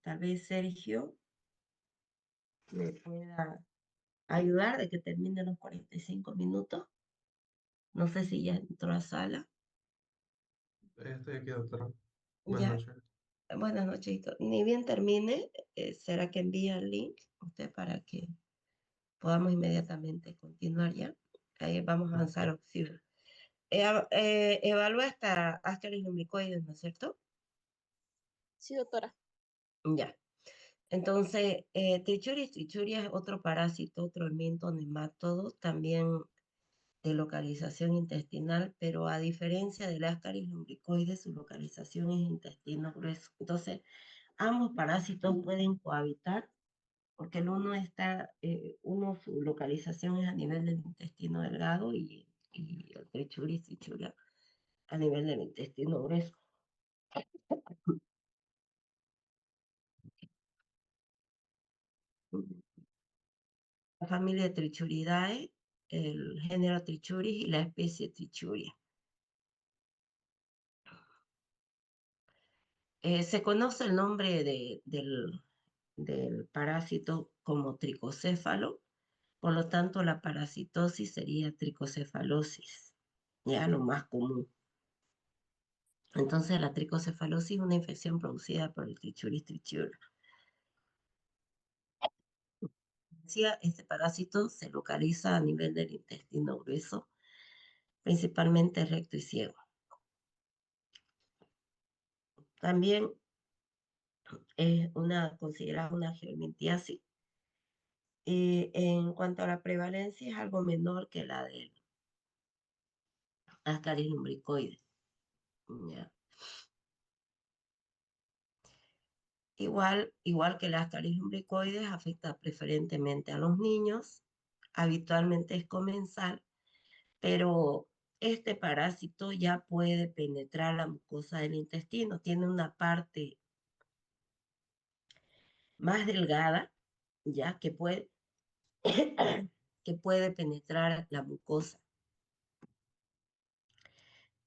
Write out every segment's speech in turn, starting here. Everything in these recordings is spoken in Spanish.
tal vez Sergio me pueda ayudar de que termine los 45 minutos. No sé si ya entró a sala. Estoy aquí, doctora. Buenas Ya, noches. buenas noches, Hito. Ni bien termine, ¿será que envía el link usted para que podamos inmediatamente continuar ya? Ahí vamos a avanzar opción. Evalúa hasta Ascaris lumbricoides, ¿no es cierto? Sí, doctora. Ya. Entonces, Trichuris es otro parásito, otro elemento nemátodo, también de localización intestinal, pero a diferencia del Ascaris lumbricoides, su localización es intestino grueso. Entonces, ambos parásitos pueden cohabitar porque uno su localización es a nivel del intestino delgado y el trichuria a nivel del intestino grueso. La familia Trichuridae, el género Trichuris y la especie Trichuria. Se conoce el nombre del parásito como tricocéfalo, por lo tanto la parasitosis sería tricocefalosis, ya lo más común. Entonces la tricocefalosis es una infección producida por el Trichuris trichiura. Este parásito se localiza a nivel del intestino grueso, principalmente recto y ciego. También es considerada una geomintiasis. Y en cuanto a la prevalencia, es algo menor que la del Ascaris lumbricoides. ¿Ya? Igual que el Ascaris lumbricoides, afecta preferentemente a los niños, habitualmente es comensal, pero este parásito ya puede penetrar la mucosa del intestino, tiene una parte más delgada, ya que puede penetrar la mucosa.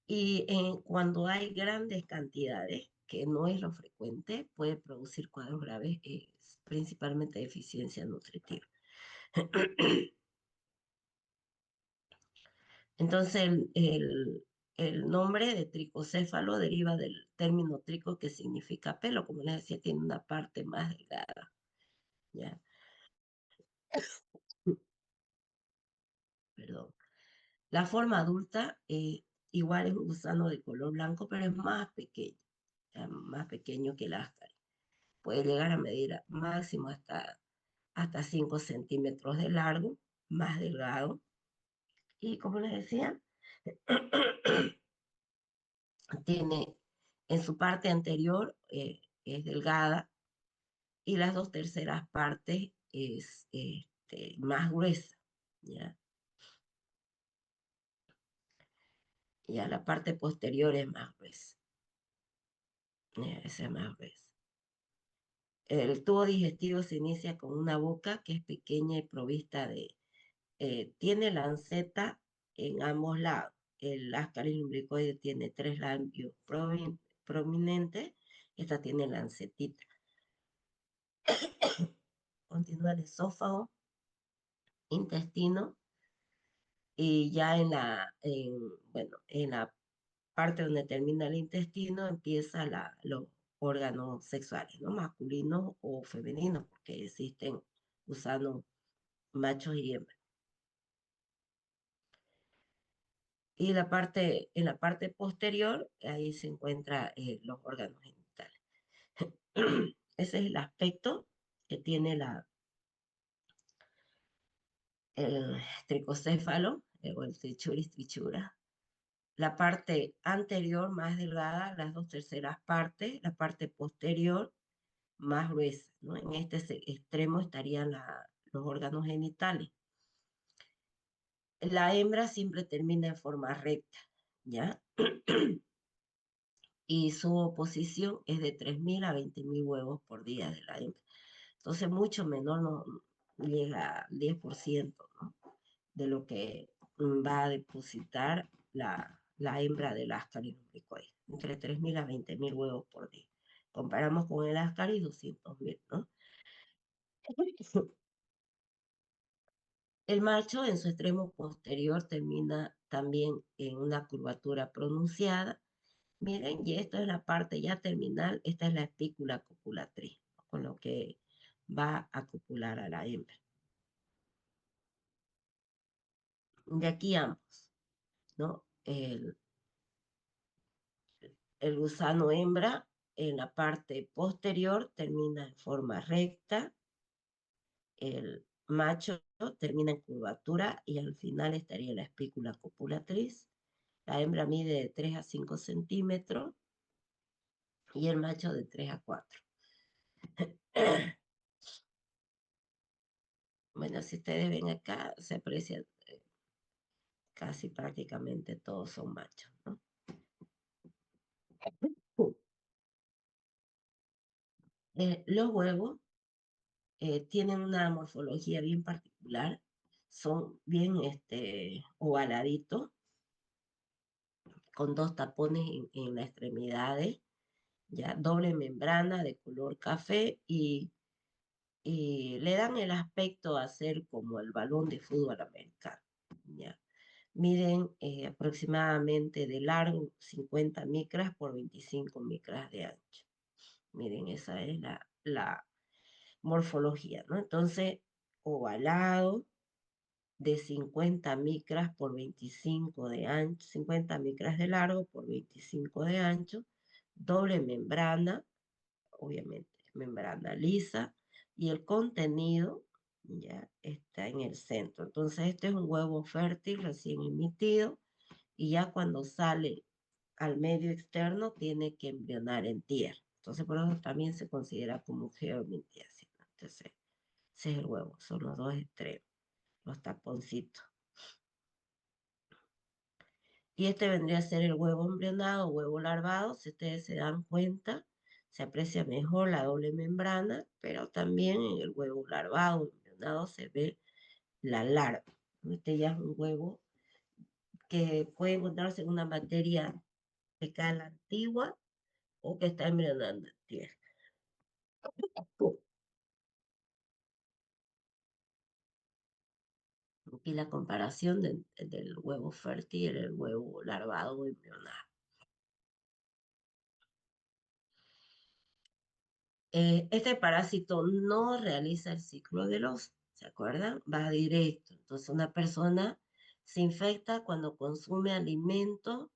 Y cuando hay grandes cantidades, que no es lo frecuente, puede producir cuadros graves, principalmente deficiencia nutritiva. Entonces, el nombre de tricocéfalo deriva del término trico, que significa pelo. Como les decía, tiene una parte más delgada. ¿Ya? Perdón. La forma adulta igual es un gusano de color blanco, pero es más pequeño, más pequeño que el áscari. Puede llegar a medir máximo hasta 5 centímetros de largo, más delgado. Y como les decía, tiene en su parte anterior es delgada y las dos terceras partes es más gruesa. ¿Ya? Y a la parte posterior es más gruesa. Esa es más gruesa. El tubo digestivo se inicia con una boca que es pequeña y provista tiene lanceta en ambos lados. El Ascaris lumbricoide tiene 3 labios prominentes, esta tiene lancetita. Continúa el esófago, intestino, y ya en la parte donde termina el intestino empieza los órganos sexuales, ¿no? Masculinos o femeninos, porque existen gusanos machos y hembras. Y en la parte posterior, ahí se encuentran los órganos genitales. Ese es el aspecto que tiene el tricocéfalo o el trichuris trichura. La parte anterior más delgada, las dos terceras partes, la parte posterior más gruesa, ¿no? En este extremo estarían los órganos genitales. La hembra siempre termina en forma recta, ¿ya? Y su oposición es de 3.000 a 20.000 huevos por día de la hembra. Entonces, mucho menor, no llega al 10%, ¿no? De lo que va a depositar la hembra del Ascaris lumbricoides, entre 3.000 a 20.000 huevos por día. Comparamos con el Ascaris, 200.000, ¿no? El macho en su extremo posterior termina también en una curvatura pronunciada. Miren, y esto es la parte ya terminal, esta es la espícula copulatriz, ¿no? Con lo que va a copular a la hembra. De aquí ambos, ¿no? El gusano hembra en la parte posterior termina en forma recta, el macho termina en curvatura y al final estaría la espícula copulatriz. La hembra mide de 3 a 5 centímetros y el macho de 3 a 4. Bueno, si ustedes ven acá, se aprecia casi prácticamente todos son machos, ¿no? Los huevos tienen una morfología bien particular, son bien ovaladitos, con dos tapones en las extremidades, ya doble membrana de color café y le dan el aspecto a ser como el balón de fútbol americano, ya. Miden aproximadamente de largo 50 micras por 25 micras de ancho. Miren, esa es la morfología, ¿no? Entonces, ovalado de 50 micras por 25 de ancho, 50 micras de largo por 25 de ancho, doble membrana, obviamente, membrana lisa, y el contenido ya está en el centro. Entonces, este es un huevo fértil recién emitido, y ya cuando sale al medio externo tiene que embrionar en tierra. Entonces, por eso también se considera como un geomintiasis, ¿no? Entonces, ese es el huevo, son los dos extremos, los taponcitos. Y este vendría a ser el huevo embrionado, huevo larvado. Si ustedes se dan cuenta, se aprecia mejor la doble membrana, pero también en el huevo larvado, embrionado, se ve la larva. Este ya es un huevo que puede encontrarse en una materia fecal antigua o que está embrionando en tierra. Aquí la comparación del huevo fértil y el huevo larvado o embrionado. Este parásito no realiza el ciclo del oso, ¿se acuerdan? Va directo. Entonces una persona se infecta cuando consume alimentos,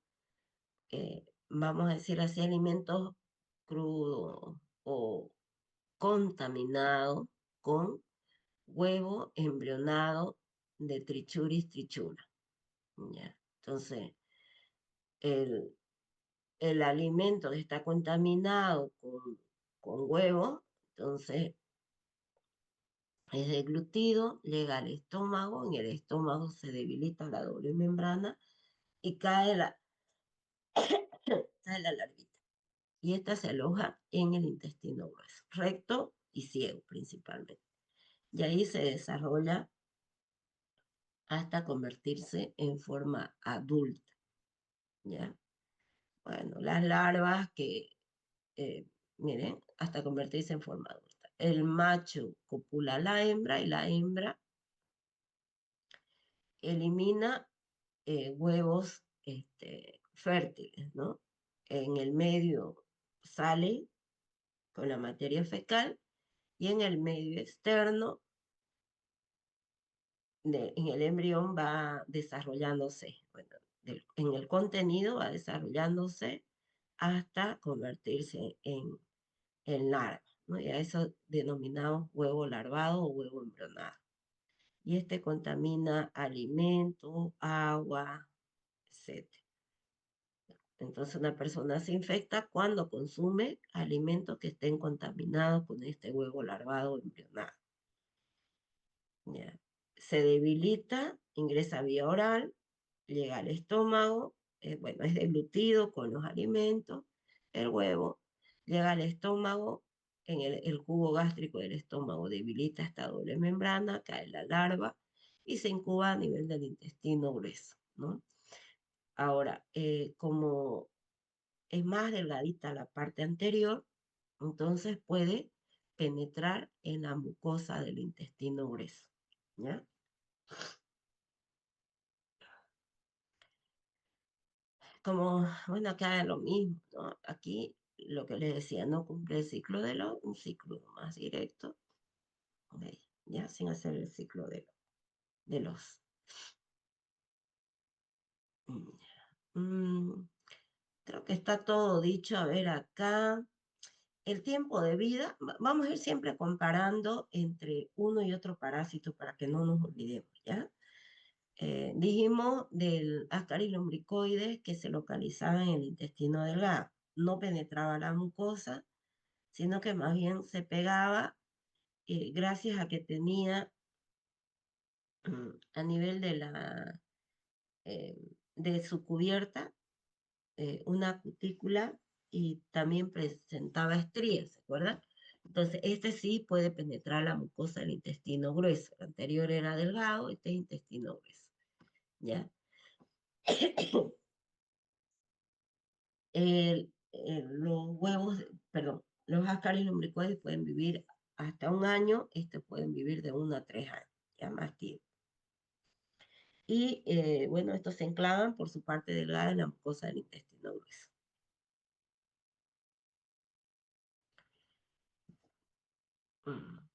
vamos a decir así, alimentos crudos o contaminados con huevo embrionado de Trichuris trichura, ¿ya? Entonces, el, el alimento que está contaminado con huevo, entonces es deglutido, llega al estómago, en el estómago se debilita la doble membrana y cae la larvita. Y esta se aloja en el intestino grueso, recto y ciego principalmente. Y ahí se desarrolla hasta convertirse en forma adulta, ¿ya? Bueno, las larvas que, miren, hasta convertirse en forma adulta. El macho copula a la hembra y la hembra elimina huevos fértiles, ¿no? En el medio sale con la materia fecal y en el medio externo, en el embrión va desarrollándose, bueno, en el contenido va desarrollándose hasta convertirse en larva, ¿no? Y a eso denominamos huevo larvado o huevo embrionado. Y este contamina alimentos, agua, etc. Entonces una persona se infecta cuando consume alimentos que estén contaminados con este huevo larvado o embrionado. ¿Ya? Se debilita, ingresa vía oral, llega al estómago, bueno, es deglutido con los alimentos, el huevo, llega al estómago, en el jugo gástrico del estómago debilita esta doble membrana, cae la larva y se incuba a nivel del intestino grueso, ¿no? Ahora, como es más delgadita la parte anterior, Entonces puede penetrar en la mucosa del intestino grueso, ¿ya? Como, bueno, acá es lo mismo, ¿no? Aquí lo que les decía, no cumple el ciclo de lo, un ciclo más directo, ok, ya sin hacer el ciclo de los. Mm, Creo que está todo dicho. A ver, acá, el tiempo de vida, vamos a ir siempre comparando entre uno y otro parásito para que no nos olvidemos, ¿ya? Dijimos del Ascaris lumbricoides que se localizaba en el intestino delgado. No penetraba la mucosa, sino que más bien se pegaba gracias a que tenía a nivel eh, de su cubierta una cutícula y también presentaba estrías, ¿se acuerdan? Entonces, este sí puede penetrar la mucosa del intestino grueso. El anterior era delgado, este es intestino grueso, ¿ya? Los huevos, perdón, los ácaris lumbricoides pueden vivir hasta un año, estos pueden vivir de 1 a 3 años, ya más tiempo. Y bueno, estos se enclavan por su parte delgada en la mucosa del intestino grueso. Mm.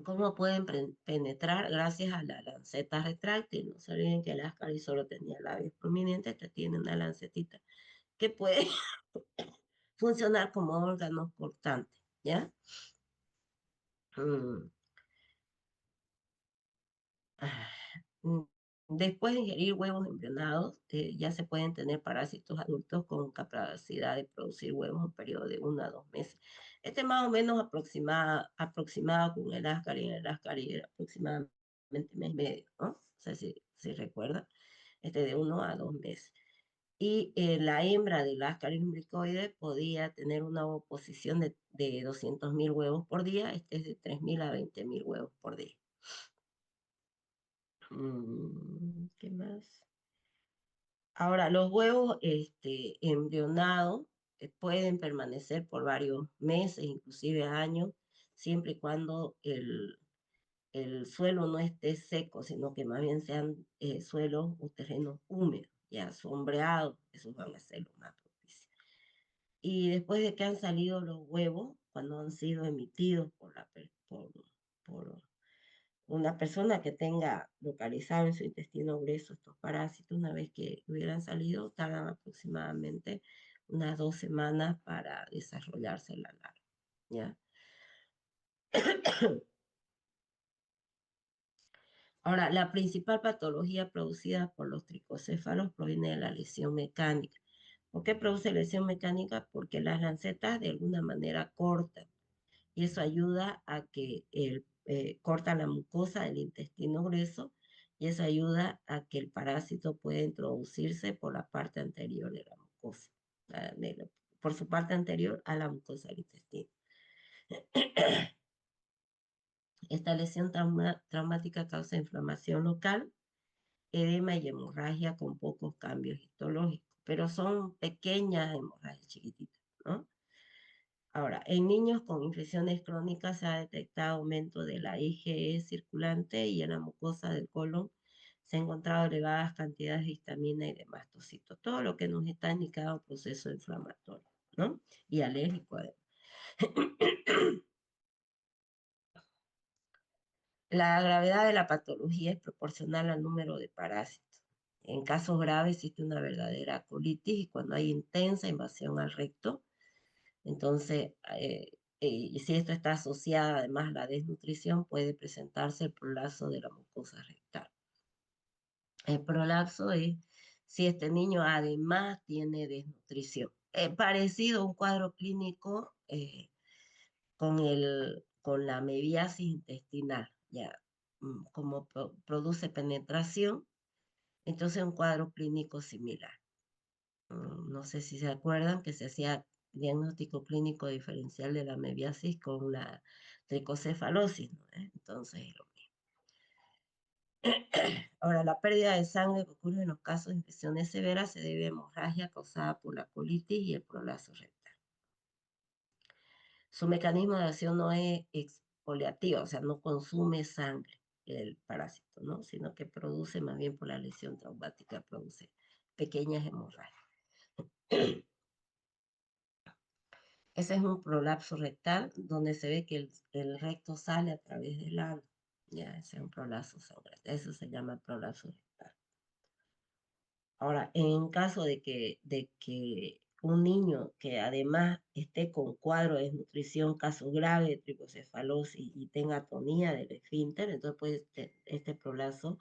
¿Cómo pueden penetrar? Gracias a la lanceta retráctil. No se olviden que el ascaris solo tenía labios prominentes, este tiene una lancetita que puede funcionar como órganos cortantes, ¿ya? Mm. Ah, mm, Después de ingerir huevos embrionados, ya se pueden tener parásitos adultos con capacidad de producir huevos en un periodo de 1 a 2 meses. Este más o menos aproximado con el ascari era aproximadamente mes y medio, ¿no? No sé si recuerda, este de 1 a 2 meses. Y la hembra del ascaris lumbricoide podía tener una oposición de 200.000 huevos por día, este es de 3.000 a 20.000 huevos por día. ¿Qué más? Ahora, los huevos embrionados pueden permanecer por varios meses, inclusive años, siempre y cuando el suelo no esté seco, sino que más bien sean suelos o terrenos húmedos, ya sombreados, esos van a ser los más propicios. Y después de que han salido los huevos, cuando han sido emitidos por una persona que tenga localizado en su intestino grueso estos parásitos, una vez que hubieran salido, tardan aproximadamente unas 2 semanas para desarrollarse la larva, ¿ya? Ahora, la principal patología producida por los tricocéfalos proviene de la lesión mecánica. ¿Por qué produce lesión mecánica? Porque las lancetas de alguna manera cortan y eso ayuda a que corta la mucosa del intestino grueso y eso ayuda a que el parásito pueda introducirse por la parte anterior de la mucosa, por su parte anterior a la mucosa del intestino. Esta lesión traumática causa inflamación local, edema y hemorragia con pocos cambios histológicos, pero son pequeñas hemorragias chiquititas, ¿no? Ahora, en niños con infecciones crónicas se ha detectado aumento de la IgE circulante y en la mucosa del colon se han encontrado elevadas cantidades de histamina y de mastocitos, todo lo que nos está indicado un proceso inflamatorio, ¿no? Y alérgico además. La gravedad de la patología es proporcional al número de parásitos. En casos graves existe una verdadera colitis y cuando hay intensa invasión al recto, entonces, y si esto está asociado además a la desnutrición, puede presentarse el prolapso de la mucosa rectal. El prolapso es si este niño además tiene desnutrición. Parecido a un cuadro clínico con la mebiasis intestinal, ya, como produce penetración, entonces un cuadro clínico similar. No sé si se acuerdan que se hacía diagnóstico clínico diferencial de la mebiasis con la tricocefalosis, ¿no? Entonces, lo mismo. Ahora, la pérdida de sangre que ocurre en los casos de infecciones severas se debe a hemorragia causada por la colitis y el prolapso rectal. Su mecanismo de acción no es exfoliativo, o sea, no consume sangre el parásito, ¿no? Sino que produce, más bien por la lesión traumática, produce pequeñas hemorragias. Ese es un prolapso rectal donde se ve que el recto sale a través del ano. Ya, ese es un prolapso sangrante. Eso se llama prolapso rectal. Ahora, en caso de que un niño que además esté con cuadro de desnutrición, caso grave de tricocefalosis y tenga atonía del esfínter, entonces puede ser este prolapso,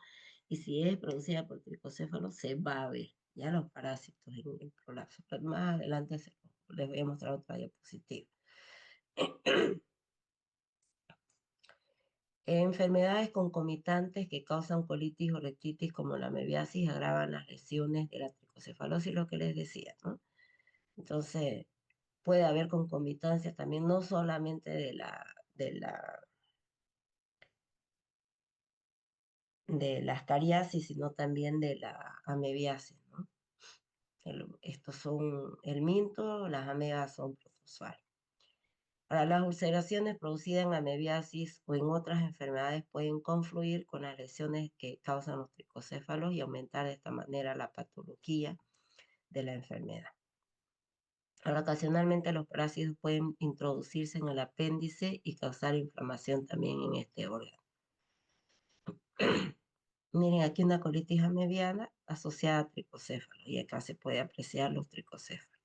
y si es producida por tricocéfalo, se va a ver ya los parásitos en el prolapso. Pero más adelante les voy a mostrar otra diapositiva. Enfermedades concomitantes que causan colitis o rectitis como la mebiasis agravan las lesiones de la tricocefalosis, lo que les decía, ¿no? Entonces, puede haber concomitancias también, no solamente de la ascariasis, sino también de la amebiasis, ¿no? Estos son el minto, las amebas son protozooales. Ahora, las ulceraciones producidas en amebiasis o en otras enfermedades pueden confluir con las lesiones que causan los tricocéfalos y aumentar de esta manera la patología de la enfermedad. Ahora, ocasionalmente los parásitos pueden introducirse en el apéndice y causar inflamación también en este órgano. Miren, aquí una colitis amebiana asociada a tricocéfalos y acá se puede apreciar los tricocéfalos.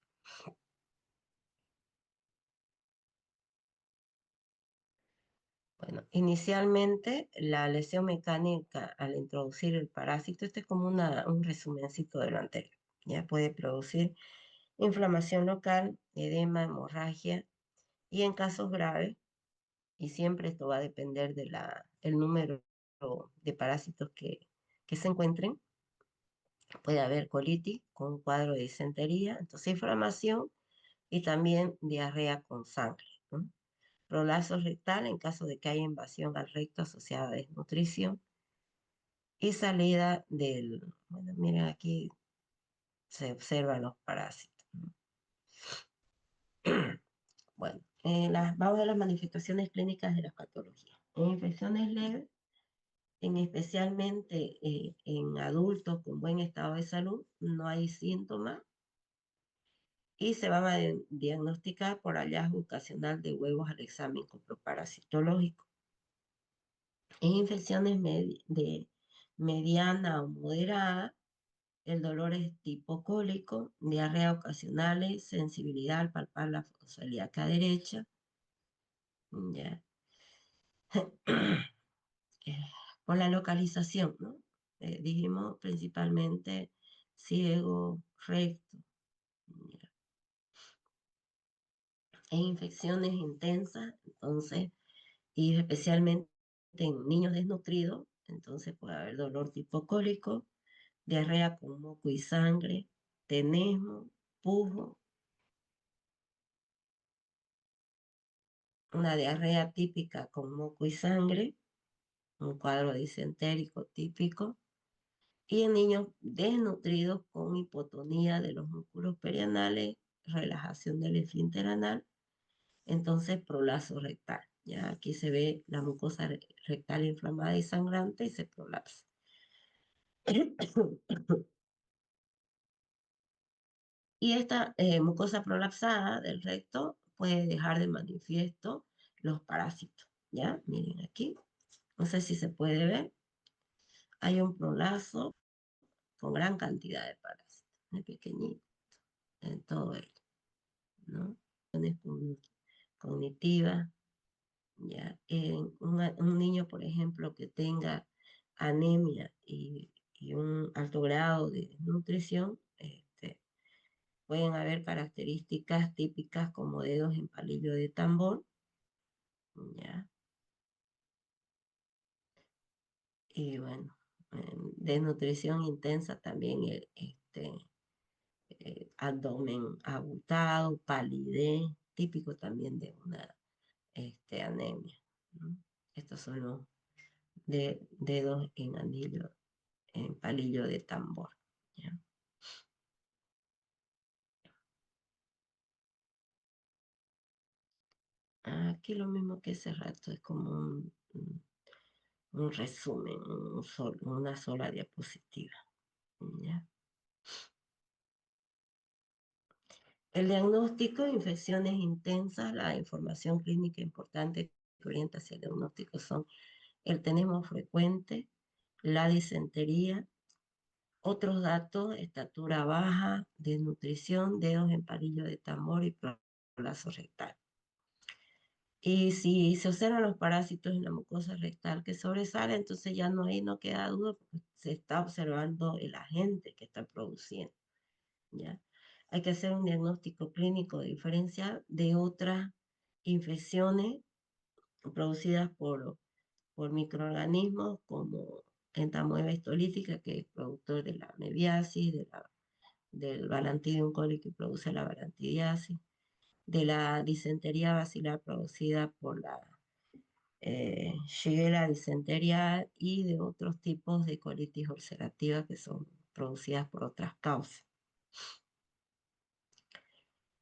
Bueno, inicialmente la lesión mecánica al introducir el parásito, este es como un resumencito de lo anterior, ya puede producir inflamación local, edema, hemorragia y en casos graves, y siempre esto va a depender del número de parásitos que se encuentren, puede haber colitis con un cuadro de disentería, entonces inflamación y también diarrea con sangre, ¿no? Prolapso rectal en caso de que haya invasión al recto asociada a desnutrición y salida bueno, miren aquí se observan los parásitos, ¿no? Bueno, vamos a las manifestaciones clínicas de las patologías. En infecciones leves, especialmente en adultos con buen estado de salud, no hay síntomas y se van a diagnosticar por hallazgo ocasional de huevos al examen coproparasitológico. En infecciones de mediana o moderada, el dolor es tipo cólico, diarrea ocasionales, sensibilidad al palpar la fosa celíaca derecha, ya. Por la localización, ¿no? Dijimos principalmente ciego, recto, ya. En infecciones intensas, entonces, y especialmente en niños desnutridos, entonces puede haber dolor tipo cólico, diarrea con moco y sangre, tenesmo, pujo, una diarrea típica con moco y sangre, un cuadro disentérico típico, y en niños desnutridos con hipotonía de los músculos perianales, relajación del esfínter anal, entonces prolapso rectal. Ya aquí se ve la mucosa rectal inflamada y sangrante y se prolapsa. Y esta mucosa prolapsada del recto puede dejar de manifiesto los parásitos. ¿Ya? Miren aquí. No sé si se puede ver. Hay un prolapso con gran cantidad de parásitos. Muy pequeñito en todo ello, ¿no? Cognitiva, ¿ya? En un niño, por ejemplo, que tenga anemia y un alto grado de nutrición, pueden haber características típicas como dedos en palillo de tambor, ¿ya? Y bueno, desnutrición intensa también, abdomen abultado, palidez, típico también de una anemia, ¿no? Estos son los dedos en palillo de tambor, ¿ya? Aquí lo mismo que ese rato, es como un resumen, una sola diapositiva. ¿Ya? El diagnóstico, infecciones intensas, la información clínica importante que orienta hacia el diagnóstico son el tenemos frecuente, la disentería, otros datos, estatura baja, desnutrición, dedos en palillo de tambor y prolazo rectal. Y si se observan los parásitos en la mucosa rectal que sobresale, entonces ya no, ahí no queda duda porque se está observando el agente que está produciendo. ¿Ya? Hay que hacer un diagnóstico clínico diferencial de otras infecciones producidas por microorganismos como entamoeba histolítica, que es productor de la mebiasis, del Balantidium coli que produce la balantidiasis, de la disentería bacilar producida por la Shigella dysenteriae y de otros tipos de colitis ulcerativa que son producidas por otras causas.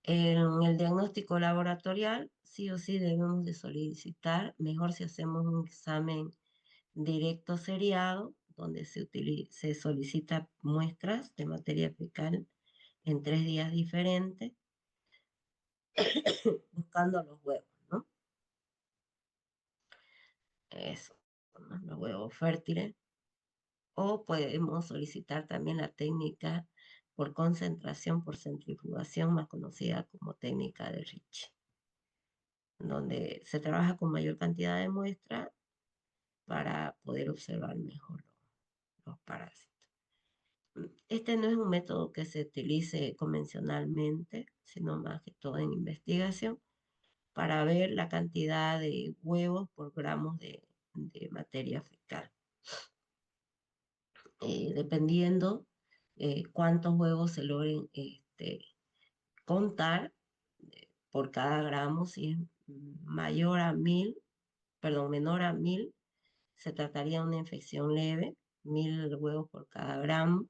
En el diagnóstico laboratorial, sí o sí debemos de solicitar, mejor si hacemos un examen directo seriado, donde se solicita muestras de materia fecal en 3 días diferentes, buscando los huevos, ¿no? Eso, ¿no? Los huevos fértiles. O podemos solicitar también la técnica por concentración por centrifugación, más conocida como técnica de Ricci, donde se trabaja con mayor cantidad de muestras para poder observar mejor los parásitos. Este no es un método que se utilice convencionalmente, sino más que todo en investigación, para ver la cantidad de huevos por gramos de materia fecal. Dependiendo cuántos huevos se logren contar por cada gramo, si es mayor a 1000, perdón, menor a 1000, se trataría de una infección leve, 1000 huevos por cada gramo,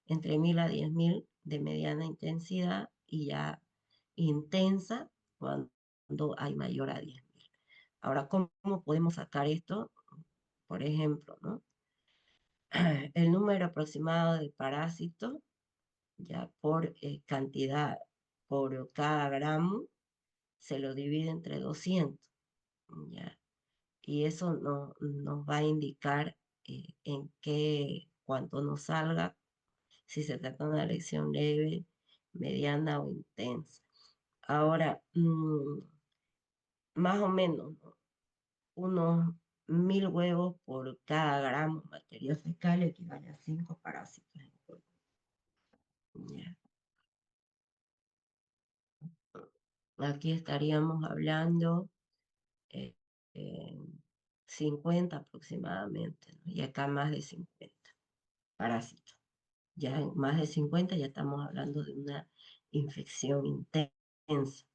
entre 1000 a 10.000 de mediana intensidad y ya intensa cuando hay mayor a 10.000. Ahora, ¿cómo podemos sacar esto? Por ejemplo, ¿no? El número aproximado de parásitos ya por cantidad, por cada gramo, se lo divide entre 200, ¿ya? Y eso nos va a indicar en qué, cuánto nos salga, si se trata de una lesión leve, mediana o intensa. Ahora, más o menos, ¿no? Unos 1000 huevos por cada gramo de materia fecal equivale a 5 parásitos en el cuerpo. ¿Ya? Aquí estaríamos hablando eh, eh, 50 aproximadamente, ¿no? Y acá más de 50 parásitos. Ya en más de 50 ya estamos hablando de una infección intensa.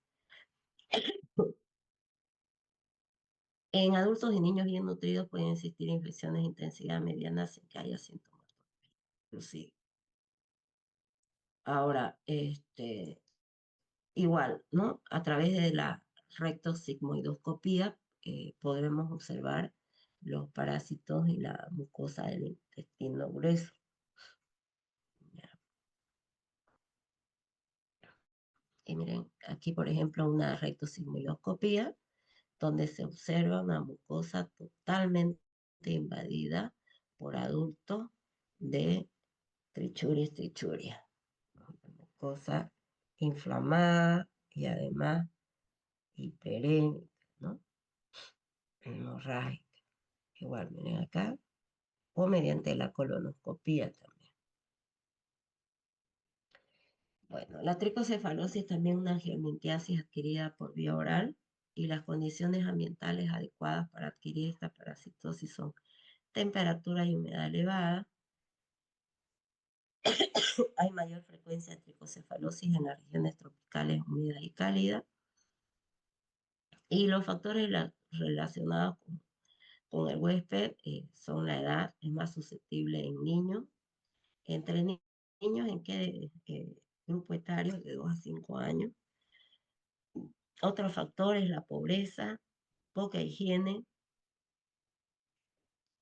En adultos y niños bien nutridos pueden existir infecciones de intensidad mediana sin que haya síntomas, inclusive. Ahora, igual, ¿no? A través de la rectosigmoidoscopía podremos observar los parásitos y la mucosa del intestino grueso. ¿Ya? Y miren, aquí por ejemplo una rectosigmoidoscopía donde se observa una mucosa totalmente invadida por adultos de trichuria. Una mucosa inflamada y además hiperémica, ¿no? Hemorrágica. Igual, miren acá, o mediante la colonoscopía también. Bueno, la tricocefalosis es también una geomentiasis adquirida por vía oral y las condiciones ambientales adecuadas para adquirir esta parasitosis son temperatura y humedad elevada. Hay mayor frecuencia de tricocefalosis en las regiones tropicales húmedas y cálidas. Y los factores relacionados con el huésped son la edad, es más susceptible en niños, entre niños en qué grupo etario, de 2 a 5 años, Otro factor es la pobreza, poca higiene,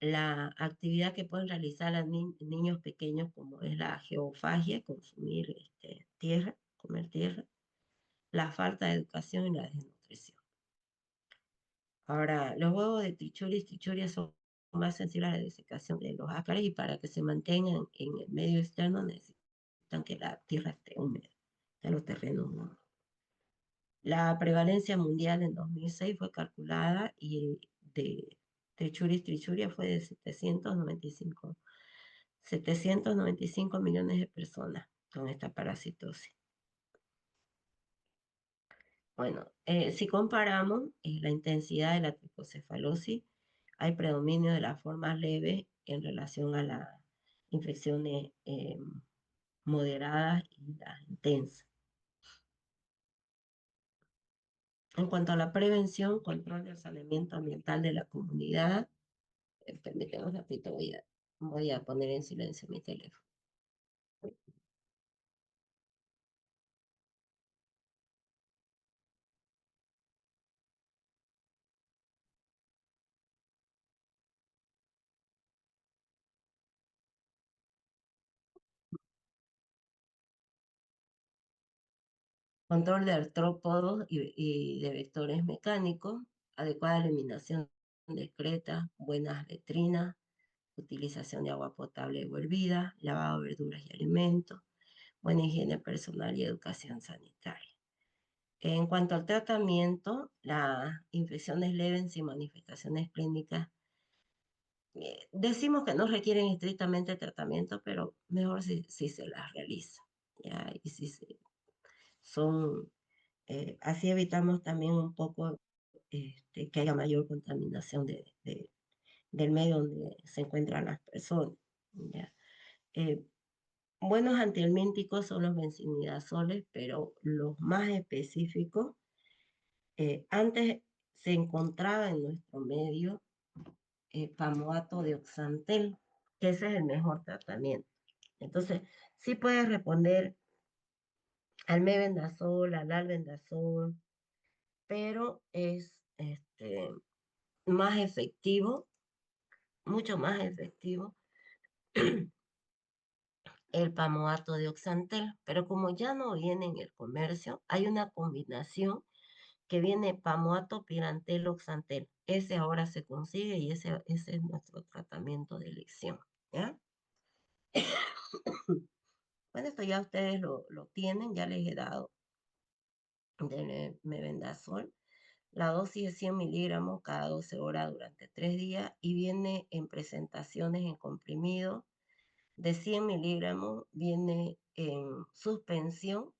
la actividad que pueden realizar los niños pequeños, como es la geofagia, consumir tierra, comer tierra, la falta de educación y la desnutrición. Ahora, los huevos de trichuria son más sensibles a la desecación de los ácaros y para que se mantengan en el medio externo necesitan que la tierra esté húmeda, que los terrenos húmedos. La prevalencia mundial en 2006 fue calculada y de trichuria fue de 795 millones de personas con esta parasitosis. Bueno, si comparamos la intensidad de la tricocefalosis, hay predominio de las formas leves en relación a las infecciones moderadas y las intensas. En cuanto a la prevención, control del saneamiento ambiental de la comunidad, permíteme un ratito, voy a poner en silencio mi teléfono. Control de artrópodos y de vectores mecánicos, adecuada eliminación de excretas, buenas letrinas, utilización de agua potable o hervida, lavado de verduras y alimentos, buena higiene personal y educación sanitaria. En cuanto al tratamiento, las infecciones leves sin manifestaciones clínicas, decimos que no requieren estrictamente tratamiento, pero mejor si se las realiza. ¿Ya? Y si son, así evitamos también un poco que haya mayor contaminación del medio donde se encuentran las personas. ¿Ya? Buenos antihelmínticos son los benzimidazoles, pero los más específicos, antes se encontraba en nuestro medio pamoato de oxantel, que ese es el mejor tratamiento. Entonces, sí puedes responder al mebendazol, al albendazol, pero es más efectivo, mucho más efectivo el pamoato de oxantel, pero como ya no viene en el comercio, hay una combinación que viene pamoato, pirantel, oxantel. Ese ahora se consigue y ese es nuestro tratamiento de elección, ¿ya? Bueno, esto ya ustedes lo tienen, ya les he dado de mebendazol. La dosis es 100 miligramos cada 12 horas durante 3 días y viene en presentaciones en comprimido. De 100 miligramos viene en suspensión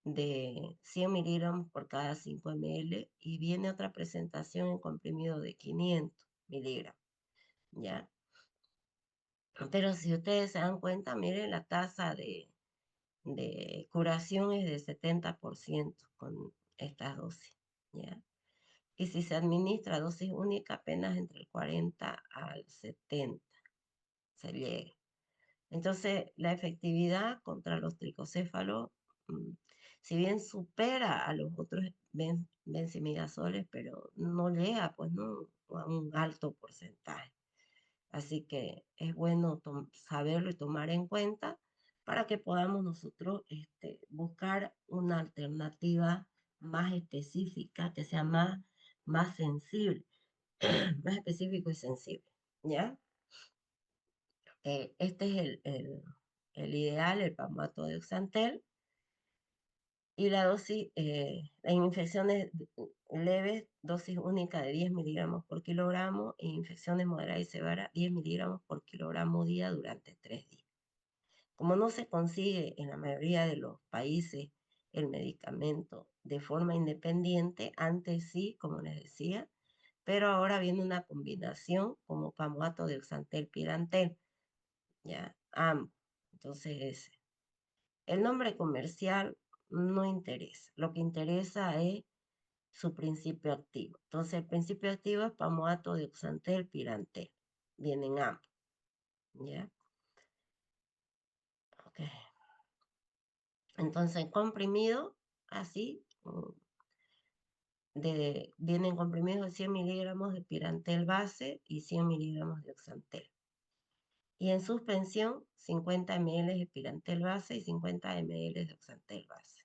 de 100 miligramos por cada 5 ml y viene otra presentación en comprimido de 500 miligramos, ¿ya? Pero si ustedes se dan cuenta, miren, la tasa de curación es de 70% con estas dosis, ¿ya? Y si se administra dosis única, apenas entre el 40 al 70 se llega. Entonces, la efectividad contra los tricocéfalos, mm, si bien supera a los otros benzimidazoles, pero no llega, pues, ¿no?, a un alto porcentaje. Así que es bueno saberlo y tomar en cuenta para que podamos nosotros buscar una alternativa más específica, que sea más sensible, más específico y sensible, ¿ya? Este es el ideal, el pamato de Oxantel, y la dosis en infecciones leves, dosis única de 10 miligramos por kilogramo, e infecciones moderadas y severas, 10 miligramos por kilogramo día durante 3 días. Como no se consigue en la mayoría de los países el medicamento de forma independiente, antes sí, como les decía, pero ahora viene una combinación como pamoato de Oxantel pirantel, ya, ambos. Entonces, el nombre comercial no interesa. Lo que interesa es su principio activo. Entonces, el principio activo es pamoato de oxantel pirantel. Vienen ambos, ¿ya? Ok. Entonces, comprimido, así, vienen comprimidos de 100 miligramos de Pirantel base y 100 miligramos de Oxantel. Y en suspensión, 50 ml de Pirantel base y 50 ml de Oxantel base.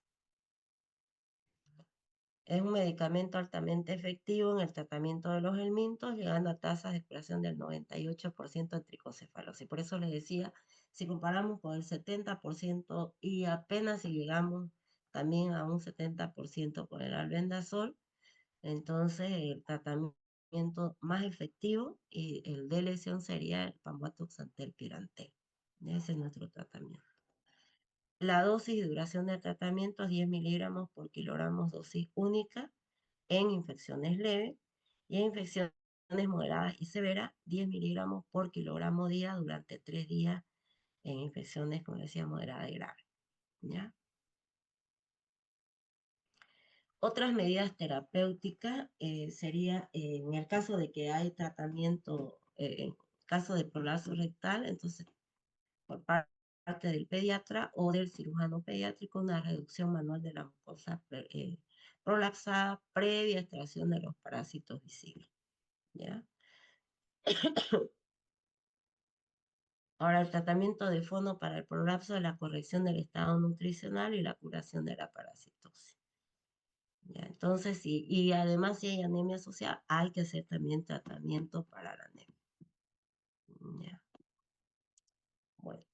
Es un medicamento altamente efectivo en el tratamiento de los helmintos, llegando a tasas de curación del 98% en tricocefalosis. Por eso les decía, si comparamos con el 70% y apenas si llegamos también a un 70% con el albendazol, entonces el tratamiento más efectivo y el de lesión sería el pamatoxantel pirantel. Ese es nuestro tratamiento. La dosis y duración del tratamiento es 10 miligramos por kilogramo dosis única en infecciones leves y en infecciones moderadas y severas, 10 miligramos por kilogramo día durante 3 días en infecciones, como decía, moderadas y graves. ¿Ya? Otras medidas terapéuticas sería en el caso de que hay tratamiento, en caso de prolapso rectal, entonces por parte del pediatra o del cirujano pediátrico, una reducción manual de la mucosa prolapsada previa extracción de los parásitos visibles. ¿Ya? Ahora, el tratamiento de fondo para el prolapso es la corrección del estado nutricional y la curación de la parasitosis. ¿Ya? Entonces, sí, y además si hay anemia asociada, hay que hacer también tratamiento para la anemia. ¿Ya? Bueno,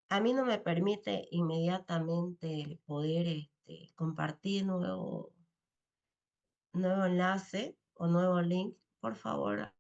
a mí no me permite inmediatamente poder compartir nuevo enlace o nuevo link. Por favor,